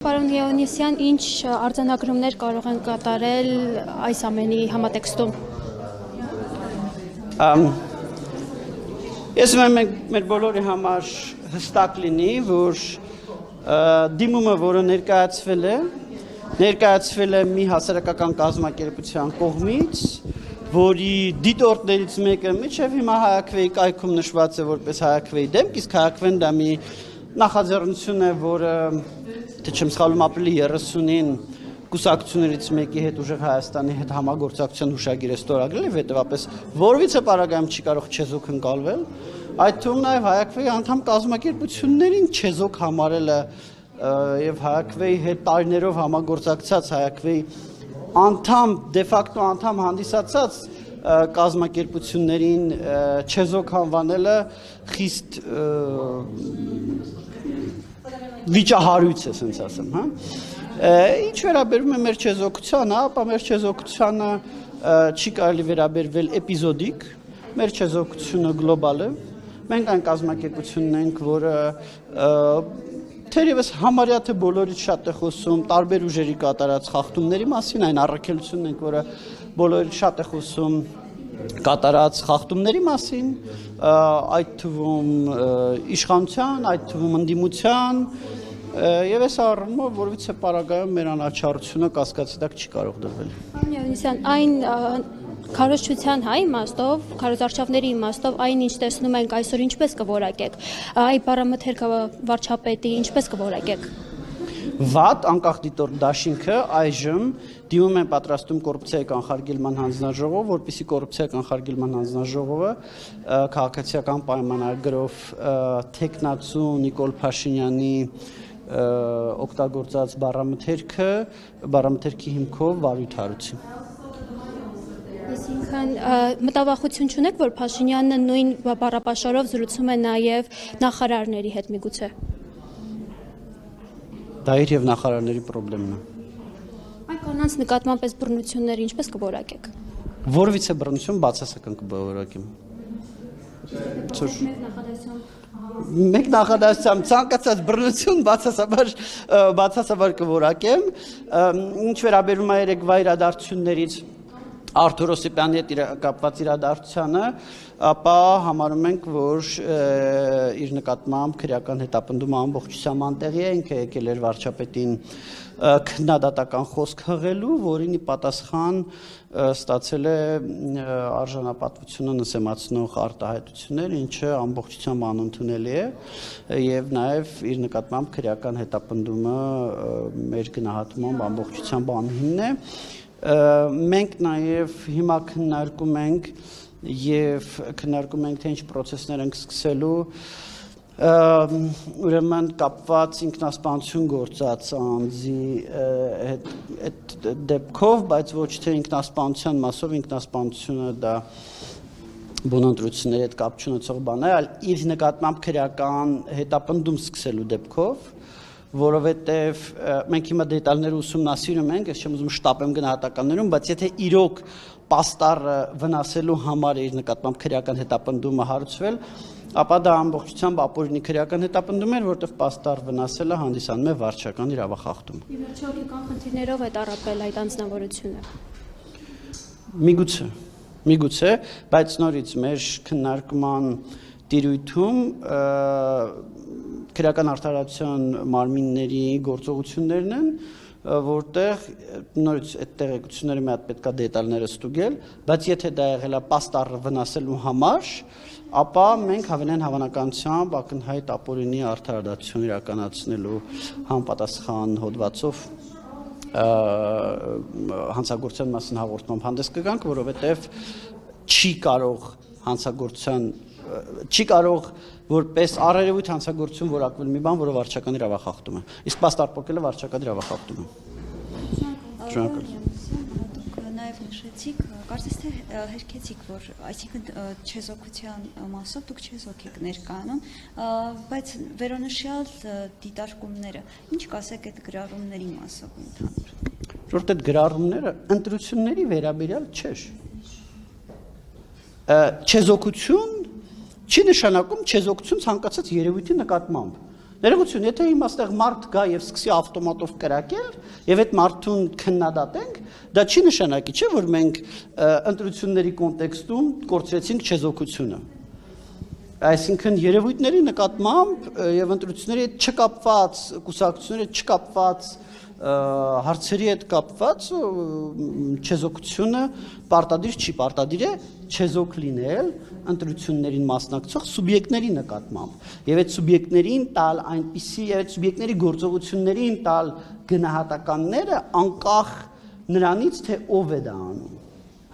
Պարոն Լեոնիսյան, ինչ արձանագրումներ կարող են կատարել այս ամենի համատեքստում։ Ես մեր բոլորի համար հստակ լինի, որ դիմումը, որը ներկայացվել է մի հասարակական կազմակերպության կողմից, որի դիտորդներից մեկը միջև հիմա Հայաքվեի կայքում նշված է որպես Հայաքվեի դեմ, իսկ Հայաքվեն դա մի նախաձեռնություն է, որը թե չեմ սխալվում ապրիլի 30-ին կուսակցություններից մեկի հետ ուժեղ Հայաստանի հետ համագործակցության հուշագիր է ստորագրել եւ հետեւապես որևիցե պարագայում չի կարող չեզոք ընկալվել, այդ թվում նաեւ Հայաքվեի անդամ կազմակերպություններին չեզոք համարելը եւ Հայաքվեի հետ տարիներով համագործակցած Հայաքվեի անդամ դե ֆակտո անդամ հանդիսացած կազմակերպություններին չեզոք անվանելը խիստ վիճահարույց է, ասենց ասեմ, հա։ Ինչ վերաբերում է մեր չեզոքությանը, ապա մեր չեզոքությանը չի կարելի վերաբերվել էպիզոդիկ, մեր չեզոքությունը գլոբալ է, մենք այն կազմակերպությունն ենք, որը թերևս համարյա թե բոլորից շատ է խոսում տարբեր ուժերի կատարած խախտումների մասին, այն առաքելությունն ենք, որը բոլորից շատ է խոսում կատարած խախտումների մասին, այդ թվում իշխանության, այդ թվում ընդդիմության, եւ այս առումով որովհետեւ պարագայում մեր անաչառությունը կասկածի տակ չի կարող դրվել։ Պարոն Լեոնիսյան, այն քարոզչության իմաստով, քարոզարշավների իմաստով այն ինչ տեսնում ենք այսօր ինչպես կորակեք, այ բառամթերքը վարչապետի ինչպես կորակեք։ Վատ անկախ դիտորդ դաշինքը այժմ դիմում են պատրաստում կոռուպցիայի կանխարգելման հանձնաժողով, որպեսզի կոռուպցիայի կանխարգելման հանձնաժողովը քաղաքացիական պայմանագրով թեկնածու Նիկոլ Փաշինյանի օգտագործած բառամթերքի հիմքով վարույթ հարուցի։ Այսինքն մտավախություն չունեք, որ Փաշինյանը նույն բառապաշարով զրուցում է նաև նախարարների հետ միգուցե։ Դա իր եւ նախարարների խնդիրն է։ Այդ կանանց նկատմամբ այս բռնությունները ինչպես կորակեք։ Որևիցե բռնություն բացասական կբովորակեմ։ Մեկ նախադասությամբ ցանկացած բռնություն բացասաբար կորակեմ։ Ինչ վերաբերում է երեկվա իրադարձություններից Արթուր Օսիպյանի հետ կապված իրադարձությանը, ապա համարում ենք, որ իր նկատմամբ քրեական հետապնդումը ամբողջությամբ անտեղի է, ինքը եկել էր վարչապետին քննադատական խոսք հղելու, որին ի պատասխան ստացել է արժանապատվությունը նսեմացնող արտահայտություններ, ինչը ամբողջությամբ անընդունելի է եւ նաեւ իր նկատմամբ քրեական հետապնդումը մեր գնահատումով ամբողջությամբ անհիմն է։ Մենք նաև հիմա քննարկում ենք թե ինչ պրոցեսներ ենք սկսելու ուրեմն կապված ինքնասպանություն գործած անձի այդ դեպքով, բայց ոչ թե ինքնասպանության մասով, ինքնասպանությունը դա բունընտրությունների հետ կապ չունեցող բան է, այլ իր նկատմամբ քրեական հետապնդում սկսելու դեպքով, որովհետև մենք հիմա դետալները ուսումնասիրում ենք, ես չեմ ուզում շտապեմ գնահատականներում, բայց եթե իրոք պաստառը վնասելու համար իր նկատմամբ քրեական հետապնդումը հարուցվել, ապա դա ամբողջությամբ ապօրինի քրեական հետապնդում էր, որտեղ պաստառ վնասելը հանդիսանում է վարչական իրավախախտում։ Ի վերջո հոգեկան խնդիրներով է տառապել այդ անձնավորությունը։ Միգուցե, բայց նորից մեր քննարկման տիրույթում քրեական արդարացիան մարմինների գործողություններն են, որտեղ նորից այդ տեղեկությունները մի հատ պետքա դետալները ստուգել, բայց եթե դա եղել է պաստառը վնասելու համար, ապա մենք հավանեն հավանականությամբ ակնհայտ ապօրինի արդարադատություն իրականացնելու համապատասխան հոդվածով հանցագործության մասին հաղորդմամբ հանդես կգանք, որովհետև չի կարող որպես առերևույթ հանցագործություն որակվել մի բան, որը վարչական իրավախախտում է։ Իսկ պաստառ փոխելը վարչական իրավախախտում է։ Նաև նշեցիք, կարծես թե հերքեցիք, որ այսինքն չեզոքության մասով դուք չեզոք եք ներկայանում, բայց վերոնշյալ դիտարկումները, ինչ կասեք այդ գրառումների մասով ընդհանուր։ Որտեղ այդ գրառումները ընտրությունների վերաբերյալ չէր։ Չեզոքություն չի նշանակում չեզոքություն ցանկացած երևույթի նկատմամբ։ Ներողություն, եթե հիմա այստեղ մարդ գա եւ սկսի ավտոմատով կրակել եւ այդ մարդուն քննադատենք, դա չի նշանակի, չէ, որ մենք ընտրությունների կոնտեքստում կորցրեցինք չեզոքությունը։ Այսինքն երևույթների նկատմամբ եւ ընտրությունների հետ չկապված, կուսակցությունների հետ չկապված հարցերի հետ կապված չեզոքությունը պարտադիր չի, պարտադիր է չեզոք լինել ընտրություններին մասնակցող սուբյեկտների նկատմամբ եւ այդ սուբյեկտներին տալ այնպիսի եւ այդ սուբյեկտների գործողություններին տալ գնահատականները անկախ նրանից թե ով է դա անում,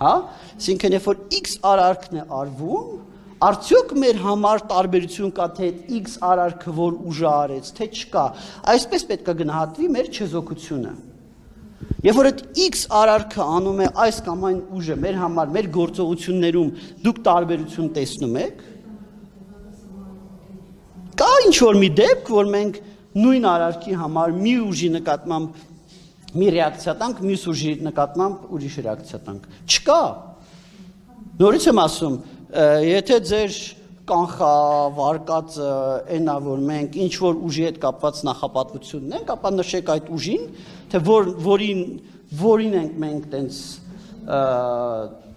հա, այսինքն երբ որ X արարքն է արվում, արդյոք մեր համար տարբերություն կա թե X արարքը որ ուժը արեց, թե չկա, այսպես պետք է գնահատվի մեր չեզոքությունը։ Երբ որ այդ X արարքը անում է այս կամ այն ուժը մեր համար, մեր գործողություններում դուք տարբերություն տեսնում եք, կա ինչ-որ մի դեպք, որ մենք նույն արարքի համար մի ուժի նկատմամբ մի ռեակցիա տանք, մյուս ուժի նկատմամբ ուրիշ ռեակցիա տանք, չկա։ Նորից եմ ասում, եթե ձեր կանխավարկածը այնա, որ մենք ինչ-որ ուժի հետ կապված նախապատվություն ունենք, ապա նշեք այդ ուժին, թե որին ենք մենք տենց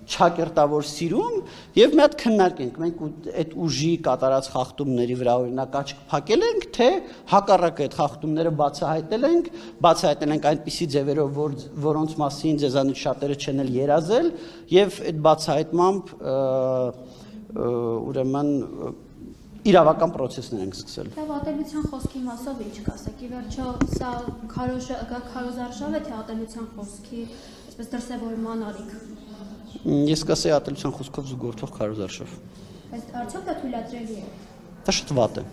չակերտավոր սիրում եւ մի հատ քննարկենք մենք այդ ուժի կատարած խախտումների վրա օրինակ աչք փակել ենք թե հակառակը այդ խախտումները բացահայտել ենք այնպիսի ձևերով որոնց մասին ձեզանից շատերը չեն էլ երազել եւ այդ բացահայտմամբ ուրեմն իրավական process-ներ ենք սկսել։ Դա ատելության խոսքի մասով ինչ կասեք։ Ի վերջո սա քարոզարշավ է թե ատելության խոսքի, այսպես դրսևորման արիք։ Ես կասեի ատելության խոսքով զուգորդող քարոզարշավ։ Բայց արդյոք դա թույլատրելի է։ Դա շատ վատ է։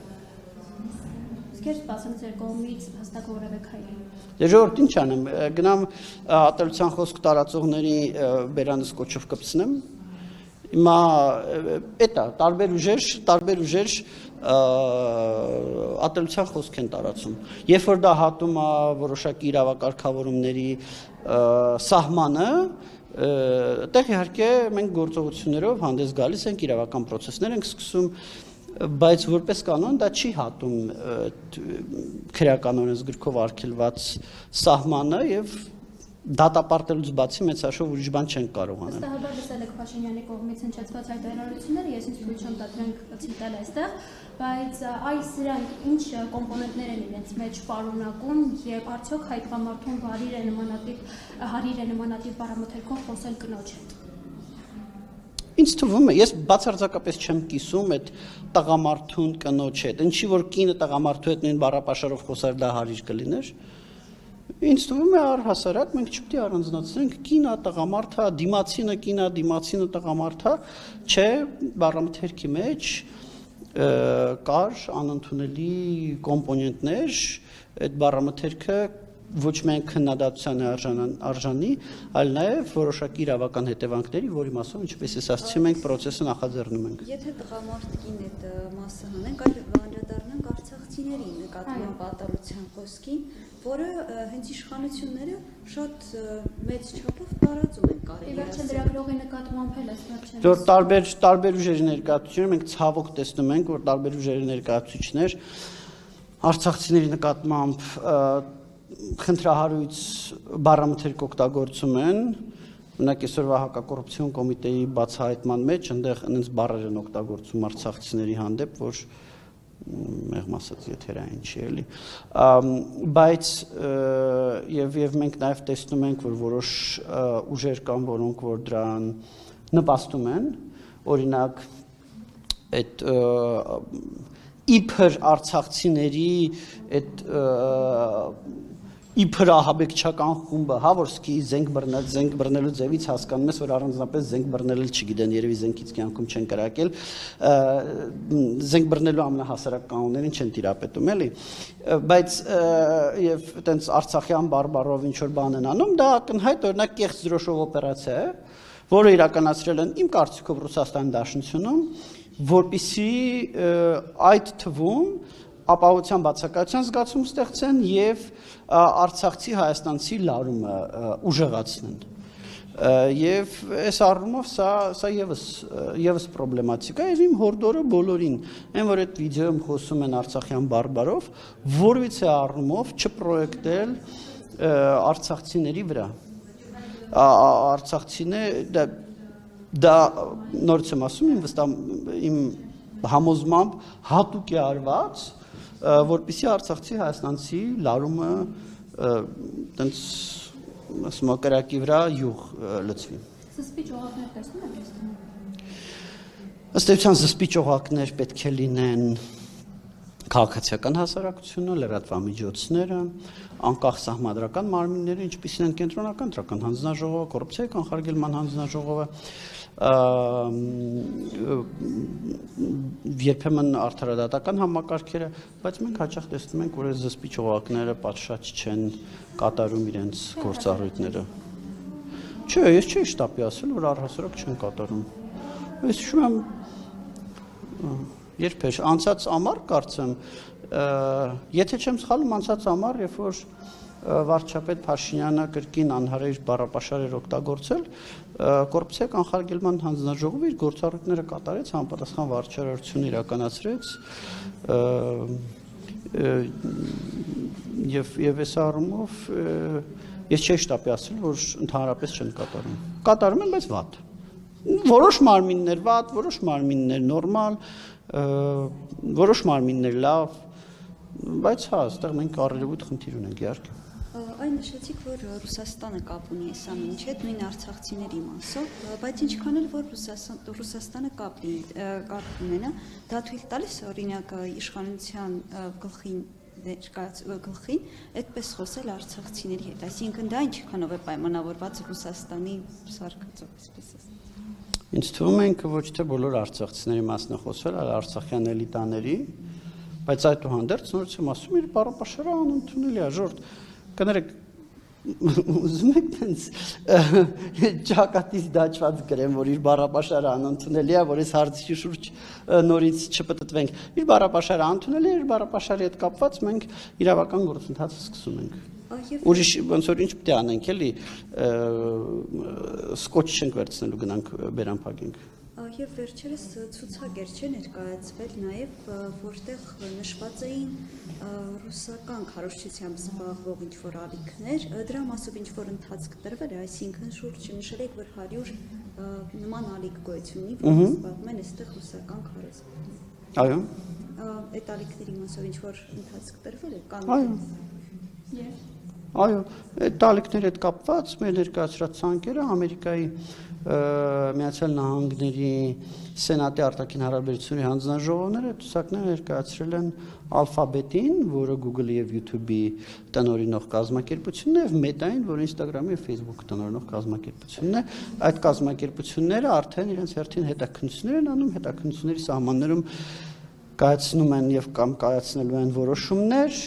Իսկ ես սպասեմ ձեր կողմից հստակ որևէ քայլի։ Դե ժողովուրդ ինչ անեմ, գնամ ատելության խոսք տարածողների բերանս կոչով կպցնեմ։ Հիմա էտա տարբեր ուժեր ատելության խոսք են տարածում։ Երբ որ դա հատում է որոշակի իրավակարգավորումների սահմանը, այդտեղ իհարկե մենք գործողություններով հանդես գալիս ենք, իրավական process-ներ ենք սկսում, բայց որպես կանոն դա չի հատում քրեական օրենսգրքով արգելված սահմանը եւ դատապարտելուց բացի մեծ հաշվով ուրիշ բան չենք կարող անել։ Վստահաբար լսել եք Փաշինյանի կողմից հնչեցված հայտարարությունները, ես ինձ թույլ չեմ տա դրանք ցիտել այստեղ, բայց այս սրանք ինչ կոմպոնենտներ են իրենց մեջ պարունակում եւ արդյոք հայ տղամարդուն հարիր է նմանատիպ բառամթերքով խոսել կնոջ հետ։ Ինձ թվում է, ես բացարձակապես չեմ կիսում այդ տղամարդուն կնոջ հետ, ինչի որ կինը տղամարդու հետ նույն բառապաշարով խոսար դա հարիր կլիներ։ Ինձ թվում է առհասարակ մենք չպետք է առանձնացնենք կինը տղամարդա, դիմացինը տղամարդա, չէ, բառամթերքի մեջ կար անընդունելի կոմպոնենտներ, այդ բառամթերքը ոչ միայն քննադատության արժանի, այլ նաև որոշակի իրավական հետևանքների, որի մասով ինչպես ես ասացի, մենք process-ը նախաձեռնում ենք։ Եթե տղամարդ կին այդ մասը հանենք, այլ անդրադառնանք արցախցիների նկատմամբ ատելության խոսքին, որը հենց իշխանությունները շատ մեծ չափով տարածում են կարելի։ Ի վերջո լրագրողի նկատմամբ էլ այսպես չէ։ Որ տարբեր ուժերի ներկայացուցիչներ մենք ցավոք տեսնում ենք, որ տարբեր ուժերի ներկայացուցիչներ արցախցիների նկատմամբ խնդրահարույց բառամթերք օգտագործում են, օրինակ այսօրվա հակակոռուպցիոն կոմիտեի բացահայտման մեջ այնտեղ այնպես բառեր են օգտագործում արցախցիների հանդեպ, որ մեղմ ասած եթերային չի էլի, բայց եւ մենք նաեւ տեսնում ենք, որ որոշ ուժեր կան, որոնք որ դրան նպաստում են, օրինակ այդ իբր արցախցիների այդ իբր ահաբեկչական խումբը, հա, որ սկի զենք բռնելու ձևից հասկանում ես, որ առանձնապես զենք բռնել չգիտեն, երևի զենքից կյանքում չեն կրակել, զենք բռնելու ամենահասարակ կանոններին չեն տիրապետում, էլի, բայց եւ այտենց արցախյան բարբարով ինչ որ բան են անում, դա ակնհայտ օրինակ կեղծ դրոշով օպերացիա է, որը իրականացրել են իմ կարծիքով Ռուսաստանի Դաշնությունում, որպիսի այդ թվում ապահովության բացակայության զգացում ստեղծեն եւ արցախցի հայաստանցի լարումը ուժեղացնեն։ Եվ այս առումով սա եւս պրոբլեմատիկ է եւ իմ հորդորը բոլորին, այն որ այդ վիդեոյում խոսում են արցախյան բարբարով, որևիցե առումով չպրոյեկտել արցախցիների վրա։ Արցախցիները դա նորից եմ ասում իմ համոզմամբ հատուկ է արված, որպեսզի արցախցի հայաստանցի լարումը տենց մակարակի վրա յուղ լցվի։ Զսպիչ օղակներ տեսնում եք։ Ըստ էության զսպիչ օղակներ պետք է լինեն քաղաքացիական հասարակությունը, լրատվամիջոցները, անկախ սահմանադրական մարմինները, ինչպիսին են կենտրոնական դրական հանձնաժողովը, կոռուպցիայի կանխարգելման հանձնաժողովը, երբեմն արդարադատական համակարգերը, բայց մենք հաճախ տեսնում ենք, որ այս զսպիչ օղակները պատշաճ չեն կատարում իրենց գործառույթները։ Չէ, ես չէի շտապի ասել, որ առհասարակ չեն կատարում։ Ես հիշում եմ երբ էր անցած ամառ կարծեմ, եթե չեմ սխալվում, անցած ամառ, երբ որ վարչապետ Փաշինյանը կրկին անհրաժեշտ բառապաշար էր օգտագործել, կոռուպցիայի կանխարգելման հանձնաժողովը իր գործառույթները կատարեց, համապատասխան վարչարարություն իրականացրեց, եւ այս առումով ես չէի շտապի ասել, որ ընդհանրապես չեն կատարում։ Կատարում են, բայց վատ։ Որոշ մարմիններ վատ, որոշ մարմիններ նորմալ, որոշ մարմիններ լավ, բայց հա, այստեղ մենք առերևույթ խնդիր ունենք, իհարկե։ Այն նշեցիք, որ Ռուսաստանը կապ ունի այս ամենի հետ, նույն արցախցիների մասով, բայց ինչքան էլ որ Ռուսաստանը կապ ունենա, դա թույլ տալիս օրինակ իշխանության գլխին այդպես խոսել արցախցիների հետ, այսինքն դա ինչքանով է պայմանավորված Ռուսաստանի սարքածով, այսպես ասած։ Ինձ թվում է ինքը ոչ թե բոլոր արցախցիների մասն է խոսել, այլ արցախյան էլիտաների, բայց այդուհանդերձ նորից եմ ասում, իր բառապաշարը անընդունելի է, ժողովուրդ, կներեք, ուզում եք տենց ճակատից դաջված գրեմ, որ իր բառապաշարը անընդունելի է, որ այս հարցի շուրջ նորից չպտտվենք։ Իր բառապաշարը անընդունելի է, իր բառապաշարի հետ կապված մենք իրավական գործընթացը սկսում ենք։ Ուրիշ ոնց որ ինչ պետք է անենք, էլի սկոչ չենք վերցնելու գնանք բերանփակենք։ Եվ վերջերս ցուցակեր չէ ներկայացվել նաև որտեղ նշված էին ռուսական քարոզչությամբ զբաղվող ինչ-որ ալիքներ, դրա մասով ինչ-որ ընթացք տրվել է, այսինքն շուրջ նշել եք, որ 100 նման ալիք գոյություն ունի, որ զբաղվում են այստեղ ռուսական քարոզիչներ։ Այո։ Այդ ալիքների մասով ինչ-որ ընթացք տրվել է կամ։ Եվ Այո, այդ ալիքների հետ կապված մեր ներկայացրած ցանկերը Ամերիկայի Միացյալ Նահանգների Սենատի արտաքին հարաբերությունների հանձնաժողովները ցուցակներ ներկայացրել են Alphabet-ին, որը Google-ի եւ YouTube-ի տնօրինող կազմակերպությունն է, եւ Meta-ին, որը Instagram-ի եւ Facebook-ի տնօրինող կազմակերպությունն է։ Այդ կազմակերպությունները արդեն իրենց հերթին հետաքննություններ են անում, հետաքննությունների սահմաններում կայացնում են եւ կամ կայացնելու են որոշումներ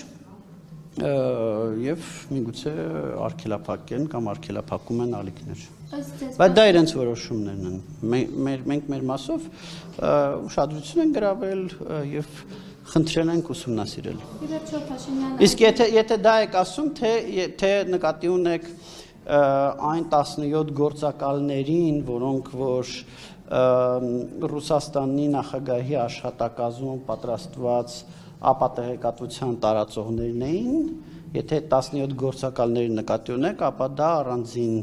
եւ միգուցե արգելափակեն կամ արգելափակում են ալիքներ։ Բայց դա իրենց որոշումներն են։ Մենք մեր մասով ուշադրություն են գրավել եւ խնդրել ենք ուսումնասիրել։ Իսկ եթե դա եք ասում, թե նկատի ունեք այն 17 գործակալներին, որոնք որ Ռուսաստանի նախագահի աշխատակազմում պատրաստված ապատեղեկատվության տարածողներն էին, եթե 17 գործակալների նկատի ունեք, ապա դա առանձին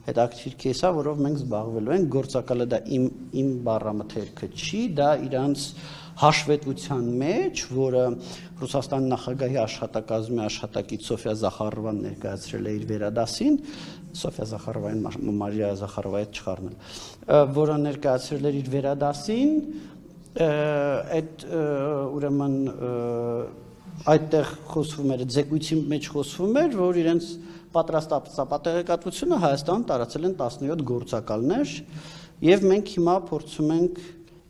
հետաքրքիր կես է, որով մենք զբաղվելու ենք, գործակալը դա իմ բառամթերքը չի, դա իրանց հաշվետվության մեջ, որը Ռուսաստանի նախագահի աշխատակազմի աշխատակից Սոֆիա Զախարովան ներկայացրել է իր վերադասին, Սոֆիա Զախարովային Մարիա Զախարովայի չխառնել, որը ներկայացրել էր իր վերադասին, այդ ուրեմն այդտեղ խոսվում էր, ձեկույցի մեջ խոսվում էր, որ իրենց պատրաստած ապատեղեկատվությունը Հայաստանում տարածել են 17 գործակալներ, եւ մենք հիմա փորձում ենք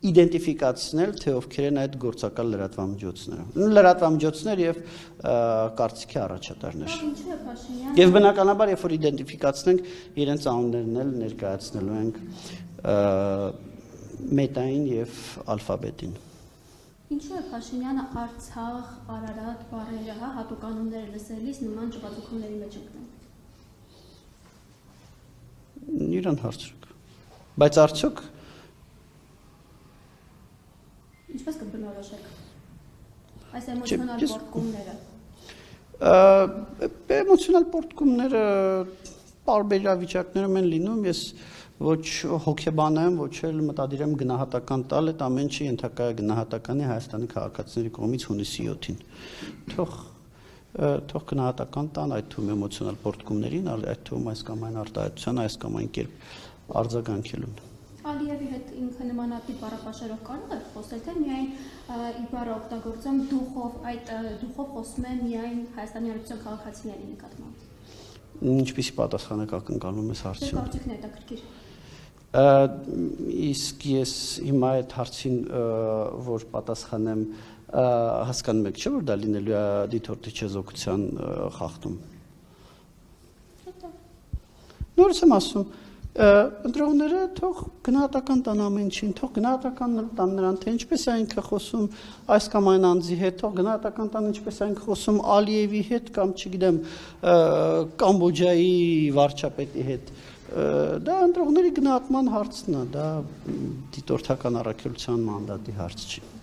իդենտիֆիկացնել, թե ովքեր են այդ գործակալ լրատվամիջոցները։ Լրատվամիջոցներ եւ կարծիքի առաջատարներ։ Եվ բնականաբար, երբ որ իդենտիֆիկացնենք, իրենց անուններն էլ ներկայացնելու ենք Meta-ին եւ Alphabet-ին։ Ինչու է Փաշինյանը Արցախ, Արարատ բառերը, հատուկ անունները լսելիս նման ճղածուքների մեջ ընկնում։ իրան հարցրեք։ Բայց արդյոք Ինչպես կբնորոշեք այս էմոցիոնալ պոռթկումները։ Էմոցիոնալ պոռթկումները տարբեր իրավիճակներում են լինում, ես ոչ հոգեբան եմ, ոչ էլ մտադիր եմ գնահատական տալ, այդ ամեն ինչը ենթակա է գնահատականի Հայաստանի քաղաքացիների կողմից հունիսի 7-ին։ Թող գնահատական տան այդ թվում էմոցիոնալ պոռթկումներին, այդ թվում այս կամ այն արտահայտության, այս կամ այն կերպ արձագանքելուն։ Ալիևի հետ ինքը նմանատիպ բառապաշարով կարող է խոսել, թե միայն իր բառը օգտագործում դուխով, այդ դուխով խոսում է միայն Հայաստանի Հանրապետության քաղաքացիների նկատմամբ։ Ինչպիսի պատասխան եք ակնկալում ես հարցին։ Ձեր կարծիքն է հետաքրքիր։ Իսկ ես հիմա այդ հարցին որ պատասխանեմ, հասկանում եք, չէ՞ որ դա լինելու է դիտորդի չեզոքության խախտում։ Նորից եմ ասում, ընտրողները թող գնահատական տան ամեն ինչին, թող գնահատական տան նրան, թե ինչպես է ինքը խոսում այս կամ այն անձի հետ, թող գնահատական տան ինչպես է ինքը խոսում Ալիևի հետ կամ չգիտեմ Կամբոջայի վարչապետի հետ։ Դա ընտրողների գնահատման հարցն է, դա դիտորդական առաքելության մանդատի հարց չի։